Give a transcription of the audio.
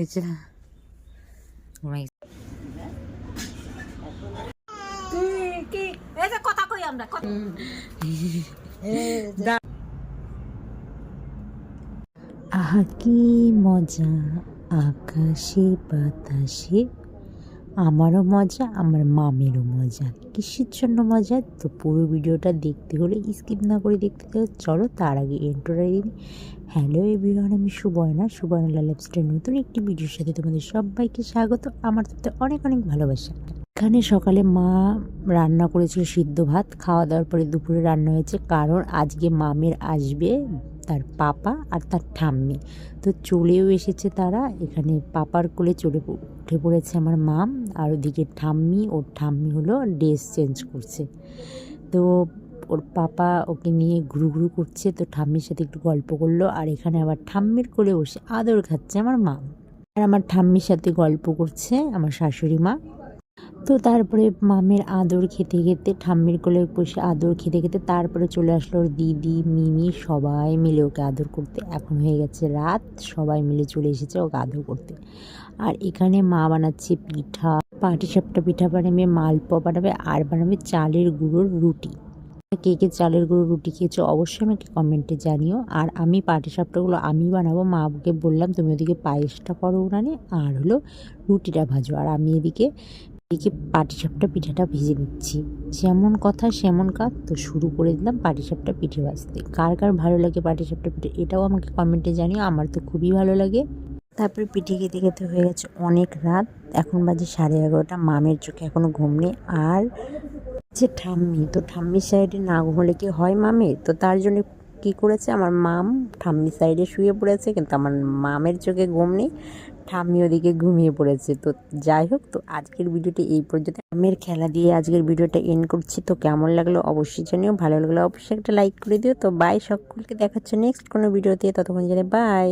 এই যে কথা কই আমরা আহা কি মজা আকাশে বাতাসে, আমারও মজা আমার মামেরও মজা। কিসের জন্য মজা? তো পুরো ভিডিওটা দেখতে হলে স্কিপ না করে দেখতে চাও। চলো তার আগে এন্ট্রোটা দিন। হ্যালো এভরিওয়ান, আমি সুবর্ণা লাইফস্টাইল নতুন একটি ভিডিওর সাথে তোমাদের সবাইকে স্বাগত। আমার তাতে অনেক অনেক ভালোবাসা। এখানে সকালে মা রান্না করেছিল সিদ্ধ ভাত, খাওয়া দাওয়ার পরে দুপুরে রান্না হয়েছে, কারণ আজকে মামের আসবে তার পাপা আর তার ঠাম্মি। তো চলেও এসেছে তারা। এখানে পাপার কোলে উঠে পড়েছে আমার মাম, আর ওদিকে ওর ঠাম্মি হলো ড্রেস চেঞ্জ করছে। তো ওর পাপা ওকে নিয়ে ঘুরু ঘুরু করছে, তো ঠাম্মির সাথে একটু গল্প করলো। আর এখানে আবার ঠাম্মির কোলে বসে আদর খাচ্ছে আমার মাম, আর আমার ঠাম্মির সাথে গল্প করছে আমার শাশুড়ি মা। তো তারপরে মামের আদর খেতে খেতে, ঠাম্মির কোলে বসে আদর খেতে খেতে তারপরে চলে আসলো ওর দিদি মিমি, সবাই মিলে ওকে আদর করতে। এখন হয়ে গেছে রাত, সবাই মিলে চলে এসেছে ওকে আদর করতে। আর এখানে মা বানাচ্ছে পিঠা, পাটিসাপটা পিঠা বানাবে, মালপোয়া বানাবে, আর বানাবে চালের গুঁড়োর রুটি। কে কে চালের গুঁড়ো রুটি খেয়েছো অবশ্যই আমাকে কমেন্টে জানিও। আর আমি পাটিসাপটাগুলো আমি বানাবো, মাকে বললাম তুমি ওদিকে পায়েসটা করো উনানে, আর হলো রুটিটা ভাজো, আর আমি এদিকে পাটিসাপটা পিঠাটা ভেজে নিচ্ছি। যেমন কথা সেমন কাজ, তো শুরু করে দিলাম পাটিসাপটা পিঠে ভাজতে। কার কার ভালো লাগে পাটিসাপটা পিঠে এটাও আমাকে কমেন্টে জানিও, আমার তো খুবই ভালো লাগে। তারপরে পিঠে খেতে খেতে হয়ে গেছে অনেক রাত, এখন বাজে 11:30। মামের চোখে এখনও ঘুম নেই। আর যে ঠাম্মি, তো ঠাম্মির সাইডে না ঘুমলে কি হয় মামের, তো তার জন্য কী করেছে আমার মাম ঠাম্মির সাইডে শুয়ে পড়েছে, কিন্তু আমার মামের চোখে ঘুম নেই, ঠাম্মি ওদিকে ঘুমিয়ে পড়েছে। তো যাই হোক, তো আজকের ভিডিওটি এই পর্যন্ত। মামের খেলা দিয়ে আজকের ভিডিওটা এন্ড করছি। তো কেমন লাগলো অবশ্যই জানিও, ভালো লাগলো অবশ্যই একটা লাইক করে দিও। তো বাই, সকলকে দেখাচ্ছে নেক্সট কোনো ভিডিওতে, ততক্ষণ জানে বাই।